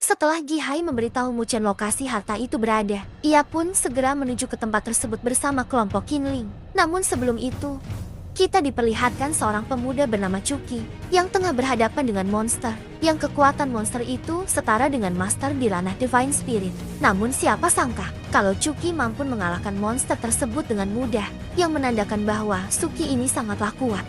Setelah Gihai memberitahu Muchen lokasi harta itu berada, ia pun segera menuju ke tempat tersebut bersama kelompok Qinling. Namun sebelum itu, kita diperlihatkan seorang pemuda bernama Chuki yang tengah berhadapan dengan monster, yang kekuatan monster itu setara dengan master di ranah Divine Spirit. Namun siapa sangka kalau Chuki mampu mengalahkan monster tersebut dengan mudah, yang menandakan bahwa Suki ini sangatlah kuat.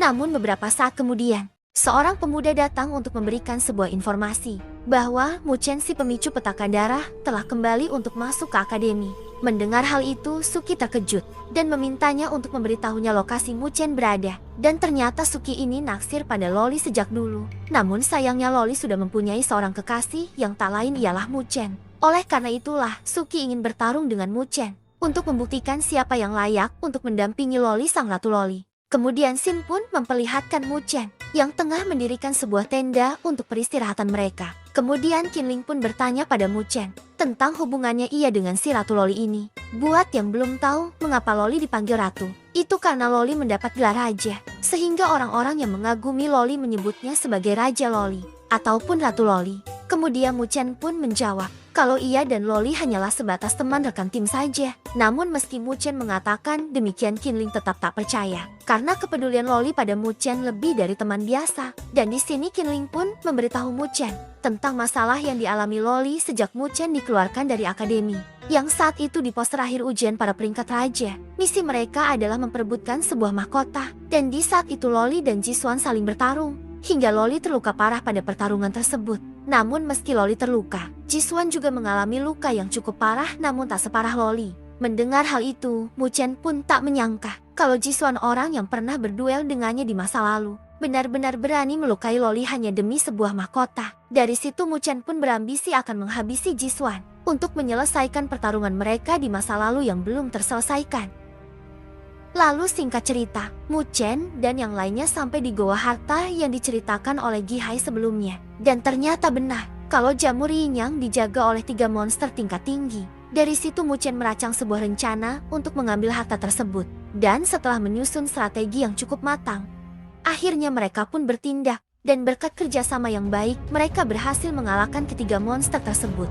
Namun beberapa saat kemudian, seorang pemuda datang untuk memberikan sebuah informasi bahwa Muchen si pemicu petaka darah telah kembali untuk masuk ke akademi. Mendengar hal itu, Suki terkejut dan memintanya untuk memberitahunya lokasi Muchen berada. Dan ternyata Suki ini naksir pada Loli sejak dulu. Namun sayangnya Loli sudah mempunyai seorang kekasih yang tak lain ialah Muchen. Oleh karena itulah, Suki ingin bertarung dengan Muchen untuk membuktikan siapa yang layak untuk mendampingi Loli sang Ratu Loli. Kemudian Sin pun memperlihatkan Muchen yang tengah mendirikan sebuah tenda untuk peristirahatan mereka. Kemudian Qinling pun bertanya pada Muchen tentang hubungannya ia dengan si Ratu Loli ini. Buat yang belum tahu mengapa Loli dipanggil Ratu, itu karena Loli mendapat gelar raja, sehingga orang-orang yang mengagumi Loli menyebutnya sebagai Raja Loli ataupun Ratu Loli. Kemudian Muchen pun menjawab kalau ia dan Loli hanyalah sebatas teman rekan tim saja. Namun meski Muchen mengatakan demikian, Qinling tetap tak percaya karena kepedulian Loli pada Muchen lebih dari teman biasa. Dan di sini Qinling pun memberitahu Muchen tentang masalah yang dialami Loli sejak Muchen dikeluarkan dari akademi. Yang saat itu di pos terakhir ujian para peringkat raja, misi mereka adalah memperebutkan sebuah mahkota. Dan di saat itu Loli dan Jiswan saling bertarung, hingga Loli terluka parah pada pertarungan tersebut. Namun meski Loli terluka, Jiswan juga mengalami luka yang cukup parah namun tak separah Loli. Mendengar hal itu, Muchen pun tak menyangka kalau Jiswan, orang yang pernah berduel dengannya di masa lalu, benar-benar berani melukai Loli hanya demi sebuah mahkota. Dari situ Muchen pun berambisi akan menghabisi Jiswan untuk menyelesaikan pertarungan mereka di masa lalu yang belum terselesaikan. Lalu singkat cerita, Muchen dan yang lainnya sampai di Goa Harta yang diceritakan oleh Gihai sebelumnya. Dan ternyata benar kalau jamur Yin Yang dijaga oleh 3 monster tingkat tinggi. Dari situ Muchen merancang sebuah rencana untuk mengambil harta tersebut. Dan setelah menyusun strategi yang cukup matang, akhirnya mereka pun bertindak. Dan berkat kerjasama yang baik, mereka berhasil mengalahkan ketiga monster tersebut.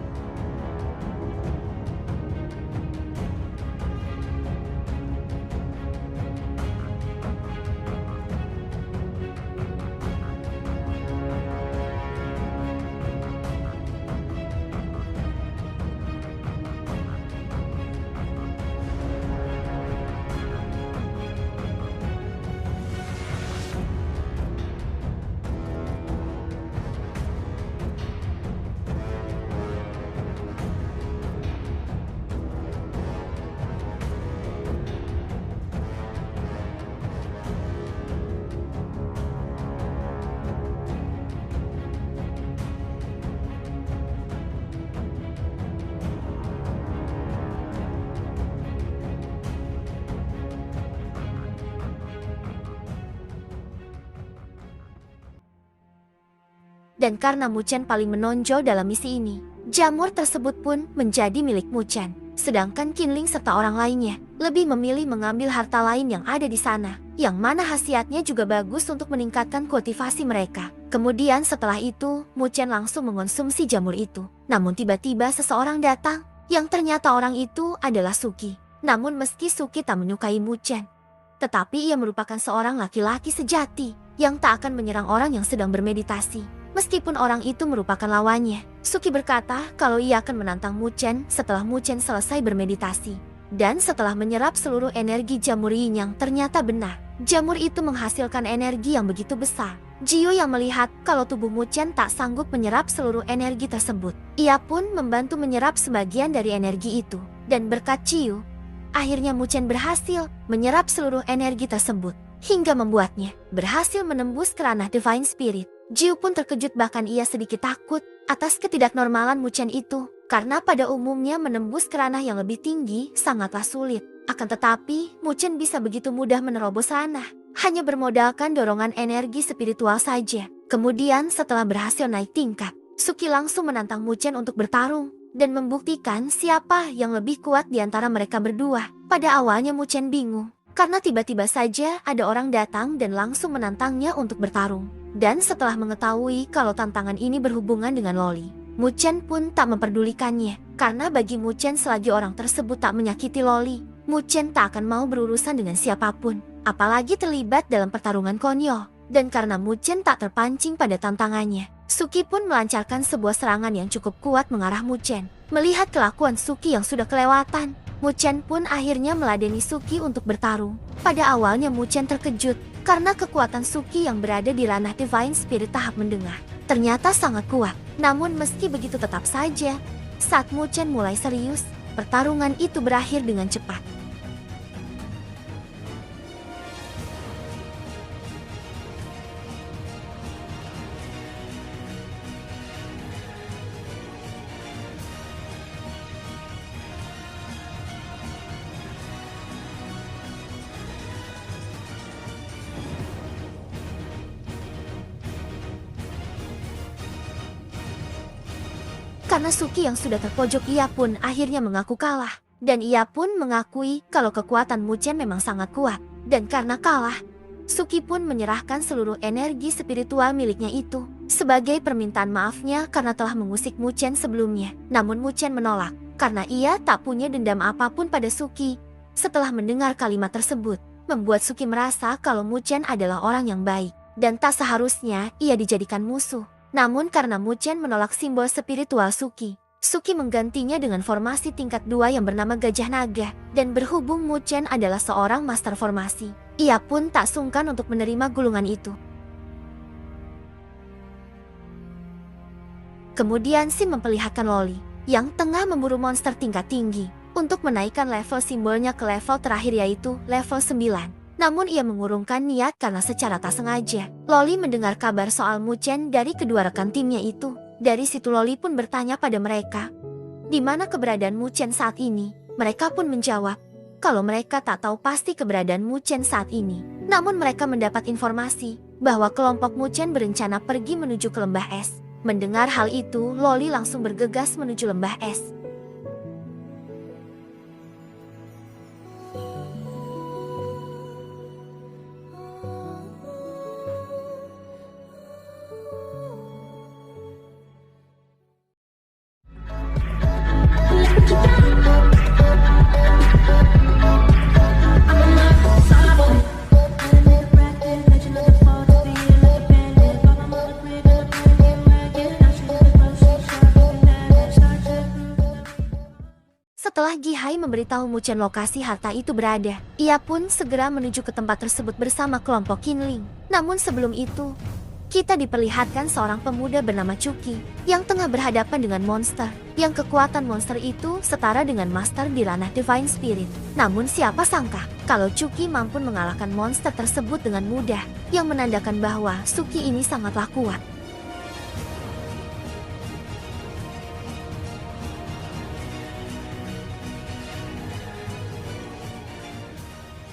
Dan karena Muchen paling menonjol dalam misi ini, jamur tersebut pun menjadi milik Muchen. Sedangkan Qinling serta orang lainnya lebih memilih mengambil harta lain yang ada di sana, yang mana khasiatnya juga bagus untuk meningkatkan kultivasi mereka. Kemudian setelah itu, Muchen langsung mengonsumsi jamur itu. Namun tiba-tiba seseorang datang, yang ternyata orang itu adalah Suki. Namun meski Suki tak menyukai Muchen, tetapi ia merupakan seorang laki-laki sejati yang tak akan menyerang orang yang sedang bermeditasi. Meskipun orang itu merupakan lawannya, Suki berkata kalau ia akan menantang Muchen setelah Muchen selesai bermeditasi. Dan setelah menyerap seluruh energi jamur Yin Yang, ternyata benar, jamur itu menghasilkan energi yang begitu besar. Jiu yang melihat kalau tubuh Muchen tak sanggup menyerap seluruh energi tersebut, ia pun membantu menyerap sebagian dari energi itu. Dan berkat Jiu, akhirnya Muchen berhasil menyerap seluruh energi tersebut, hingga membuatnya berhasil menembus ke ranah Divine Spirit. Jiu pun terkejut, bahkan ia sedikit takut atas ketidaknormalan Muchen itu, karena pada umumnya menembus ke ranah yang lebih tinggi sangatlah sulit. Akan tetapi, Muchen bisa begitu mudah menerobos ranah, hanya bermodalkan dorongan energi spiritual saja. Kemudian setelah berhasil naik tingkat, Suki langsung menantang Muchen untuk bertarung. dan membuktikan siapa yang lebih kuat di antara mereka berdua. Pada awalnya Mu Chen bingung, karena tiba-tiba saja ada orang datang dan langsung menantangnya untuk bertarung. Dan setelah mengetahui kalau tantangan ini berhubungan dengan Loli, Mu Chen pun tak memperdulikannya. Karena bagi Mu Chen selagi orang tersebut tak menyakiti Loli, Mu Chen tak akan mau berurusan dengan siapapun, apalagi terlibat dalam pertarungan konyol. Dan karena Mu Chen tak terpancing pada tantangannya, Suki pun melancarkan sebuah serangan yang cukup kuat mengarah Mu Chen. Melihat kelakuan Suki yang sudah kelewatan, Mu Chen pun akhirnya meladeni Suki untuk bertarung. Pada awalnya Mu Chen terkejut karena kekuatan Suki yang berada di ranah Divine Spirit tahap mendengar ternyata sangat kuat. Namun meski begitu tetap saja, saat Mu Chen mulai serius, pertarungan itu berakhir dengan cepat. Karena Suki yang sudah terpojok, ia pun akhirnya mengaku kalah. Dan ia pun mengakui kalau kekuatan Mu Chen memang sangat kuat. Dan karena kalah, Suki pun menyerahkan seluruh energi spiritual miliknya itu sebagai permintaan maafnya karena telah mengusik Mu Chen sebelumnya. Namun Mu Chen menolak karena ia tak punya dendam apapun pada Suki. Setelah mendengar kalimat tersebut, membuat Suki merasa kalau Mu Chen adalah orang yang baik dan tak seharusnya ia dijadikan musuh. Namun karena Mu Chen menolak simbol spiritual Suki, Suki menggantinya dengan formasi tingkat 2 yang bernama Gajah Naga. Dan berhubung Mu Chen adalah seorang master formasi, ia pun tak sungkan untuk menerima gulungan itu. Kemudian Sim memperlihatkan Loli yang tengah memburu monster tingkat tinggi untuk menaikkan level simbolnya ke level terakhir, yaitu level 9. Namun ia mengurungkan niat karena secara tak sengaja Loli mendengar kabar soal Mu Chen dari kedua rekan timnya itu. Dari situ Loli pun bertanya pada mereka, di mana keberadaan Mu Chen saat ini? Mereka pun menjawab kalau mereka tak tahu pasti keberadaan Mu Chen saat ini. Namun mereka mendapat informasi bahwa kelompok Mu Chen berencana pergi menuju ke lembah es. Mendengar hal itu, Loli langsung bergegas menuju lembah es. Setelah Gihai memberitahu Mu Chen lokasi harta itu berada, ia pun segera menuju ke tempat tersebut bersama kelompok Qinling. Namun sebelum itu, kita diperlihatkan seorang pemuda bernama Cuki yang tengah berhadapan dengan monster, yang kekuatan monster itu setara dengan master di ranah Divine Spirit. Namun siapa sangka kalau Cuki mampu mengalahkan monster tersebut dengan mudah, yang menandakan bahwa Suki ini sangatlah kuat.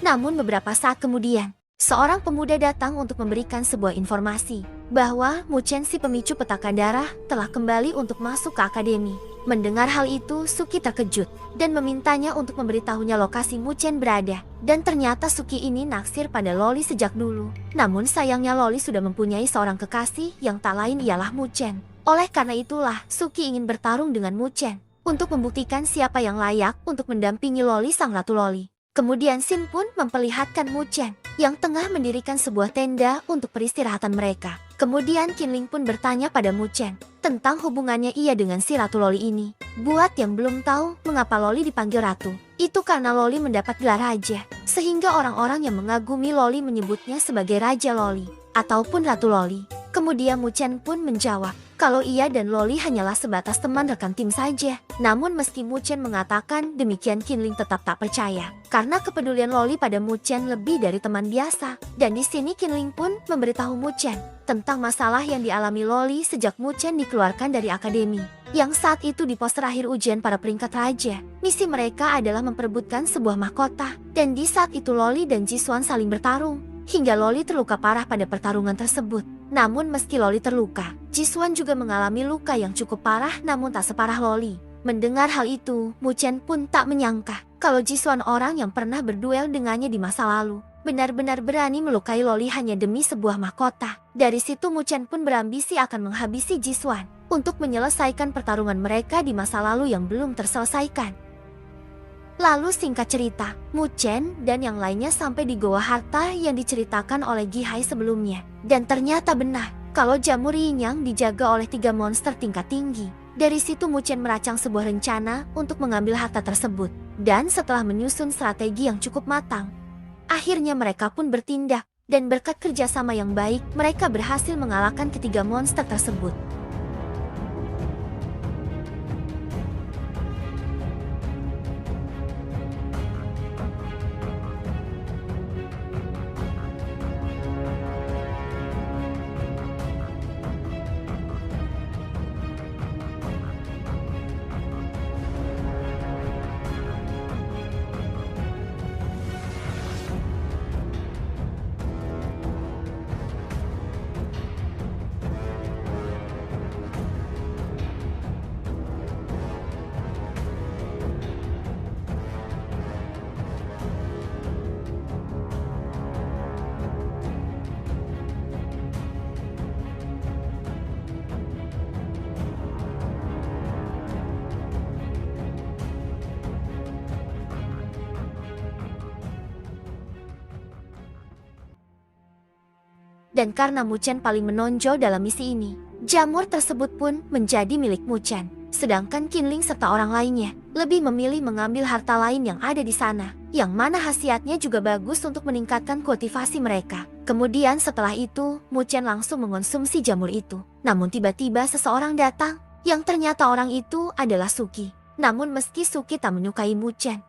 Namun beberapa saat kemudian, seorang pemuda datang untuk memberikan sebuah informasi bahwa Mu Chen si pemicu petaka darah telah kembali untuk masuk ke akademi. Mendengar hal itu, Suki terkejut dan memintanya untuk memberitahunya lokasi Mu Chen berada. Dan ternyata Suki ini naksir pada Loli sejak dulu. Namun sayangnya Loli sudah mempunyai seorang kekasih yang tak lain ialah Mu Chen. Oleh karena itulah Suki ingin bertarung dengan Mu Chen untuk membuktikan siapa yang layak untuk mendampingi Loli sang Ratu Loli. Kemudian Sim pun memperlihatkan Mu Chen yang tengah mendirikan sebuah tenda untuk peristirahatan mereka. Kemudian Qinling pun bertanya pada Mu Chen tentang hubungannya ia dengan si Ratu Loli ini. Buat yang belum tahu mengapa Loli dipanggil Ratu, itu karena Loli mendapat gelar raja, sehingga orang-orang yang mengagumi Loli menyebutnya sebagai Raja Loli ataupun Ratu Loli. Kemudian Mu Chen pun menjawab kalau ia dan Loli hanyalah sebatas teman rekan tim saja. Namun meski Mu Chen mengatakan demikian, Qinling tetap tak percaya karena kepedulian Loli pada Mu Chen lebih dari teman biasa. Dan di sini Qinling pun memberitahu Mu Chen tentang masalah yang dialami Loli sejak Mu Chen dikeluarkan dari akademi, yang saat itu di pos terakhir ujian para peringkat raja. Misi mereka adalah memperebutkan sebuah mahkota. Dan di saat itu Loli dan Jisuan saling bertarung hingga Loli terluka parah pada pertarungan tersebut. Namun meski Loli terluka, Jisuan juga mengalami luka yang cukup parah namun tak separah Loli. Mendengar hal itu, Mu Chen pun tak menyangka kalau Jisuan, orang yang pernah berduel dengannya di masa lalu, benar-benar berani melukai Loli hanya demi sebuah mahkota. Dari situ Mu Chen pun berambisi akan menghabisi Jisuan untuk menyelesaikan pertarungan mereka di masa lalu yang belum terselesaikan. Lalu singkat cerita, Mu Chen dan yang lainnya sampai di Goa Harta yang diceritakan oleh Gi Hai sebelumnya. Dan ternyata benar kalau jamur Yin Yang dijaga oleh 3 monster tingkat tinggi. Dari situ Mu Chen merancang sebuah rencana untuk mengambil harta tersebut. Dan setelah menyusun strategi yang cukup matang, akhirnya mereka pun bertindak. Dan berkat kerjasama yang baik, mereka berhasil mengalahkan ketiga monster tersebut. Dan karena Mu Chen paling menonjol dalam misi ini, jamur tersebut pun menjadi milik Mu Chen. Sedangkan Qinling serta orang lainnya lebih memilih mengambil harta lain yang ada di sana, yang mana khasiatnya juga bagus untuk meningkatkan kultivasi mereka. Kemudian setelah itu, Mu Chen langsung mengonsumsi jamur itu. Namun tiba-tiba seseorang datang, yang ternyata orang itu adalah Suki. Namun meski Suki tak menyukai Mu Chen,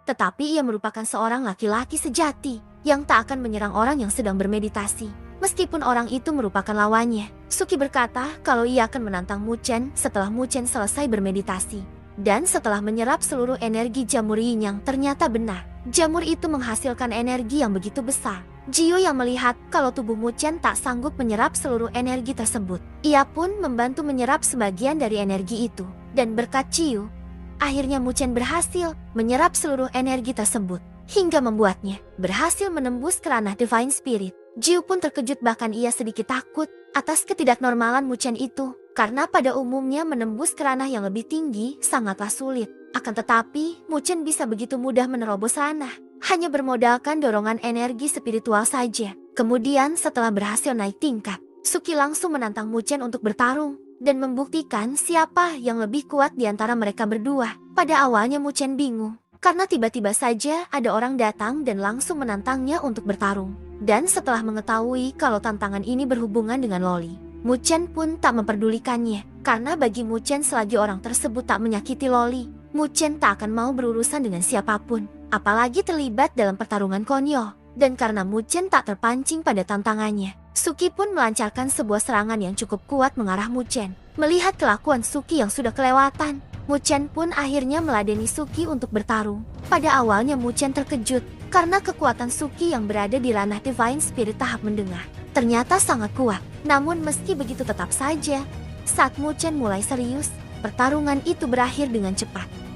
tetapi ia merupakan seorang laki-laki sejati yang tak akan menyerang orang yang sedang bermeditasi. Meskipun orang itu merupakan lawannya, Suki berkata kalau ia akan menantang Mu Chen setelah Mu Chen selesai bermeditasi. Dan setelah menyerap seluruh energi jamur Yin Yang, ternyata benar, jamur itu menghasilkan energi yang begitu besar. Jiu yang melihat kalau tubuh Mu Chen tak sanggup menyerap seluruh energi tersebut, ia pun membantu menyerap sebagian dari energi itu. Dan berkat Jiu, akhirnya Mu Chen berhasil menyerap seluruh energi tersebut, hingga membuatnya berhasil menembus ke ranah Divine Spirit. Jiu pun terkejut, bahkan ia sedikit takut atas ketidaknormalan Mu Chen itu, karena pada umumnya menembus ke ranah yang lebih tinggi sangatlah sulit. Akan tetapi, Mu Chen bisa begitu mudah menerobos ranah, hanya bermodalkan dorongan energi spiritual saja. Kemudian setelah berhasil naik tingkat, Suki langsung menantang Mu Chen untuk bertarung dan membuktikan siapa yang lebih kuat di antara mereka berdua. Pada awalnya Mu Chen bingung, karena tiba-tiba saja ada orang datang dan langsung menantangnya untuk bertarung. Dan setelah mengetahui kalau tantangan ini berhubungan dengan Loli, Mu Chen pun tak memperdulikannya. Karena bagi Mu Chen selagi orang tersebut tak menyakiti Loli, Mu Chen tak akan mau berurusan dengan siapapun, apalagi terlibat dalam pertarungan konyol. Dan karena Mu Chen tak terpancing pada tantangannya, Suki pun melancarkan sebuah serangan yang cukup kuat mengarah Mu Chen. Melihat kelakuan Suki yang sudah kelewatan, Mu Chen pun akhirnya meladeni Suki untuk bertarung. Pada awalnya Mu Chen terkejut karena kekuatan Suki yang berada di ranah Divine Spirit tahap mendengar ternyata sangat kuat. Namun meski begitu tetap saja, saat Mu Chen mulai serius, pertarungan itu berakhir dengan cepat.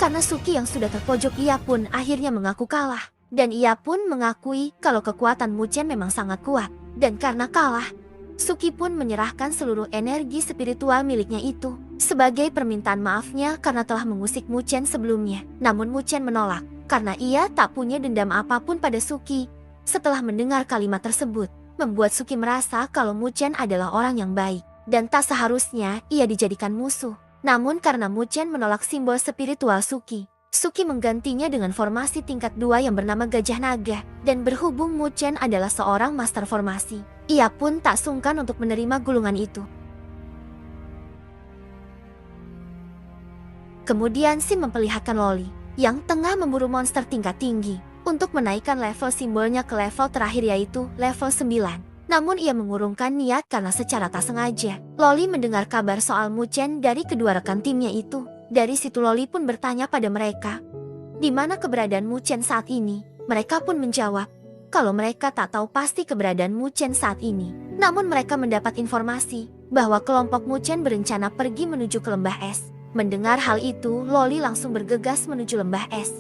Karena Suki yang sudah terpojok, ia pun akhirnya mengaku kalah. Dan ia pun mengakui kalau kekuatan Mu Chen memang sangat kuat. Dan karena kalah, Suki pun menyerahkan seluruh energi spiritual miliknya itu sebagai permintaan maafnya karena telah mengusik Mu Chen sebelumnya. Namun Mu Chen menolak karena ia tak punya dendam apapun pada Suki. Setelah mendengar kalimat tersebut, membuat Suki merasa kalau Mu Chen adalah orang yang baik dan tak seharusnya ia dijadikan musuh. Namun karena Mu Chen menolak simbol spiritual Suki, Suki menggantinya dengan formasi tingkat 2 yang bernama Gajah Naga. Dan berhubung Mu Chen adalah seorang master formasi, ia pun tak sungkan untuk menerima gulungan itu. Kemudian Sim memperlihatkan Loli yang tengah memburu monster tingkat tinggi untuk menaikkan level simbolnya ke level terakhir yaitu level 9. Namun ia mengurungkan niat karena secara tak sengaja Loli mendengar kabar soal Mu Chen dari kedua rekan timnya itu. Dari situ Loli pun bertanya pada mereka, di mana keberadaan Mu Chen saat ini? Mereka pun menjawab, kalau mereka tak tahu pasti keberadaan Mu Chen saat ini. Namun mereka mendapat informasi bahwa kelompok Mu Chen berencana pergi menuju ke lembah es. Mendengar hal itu, Loli langsung bergegas menuju lembah es.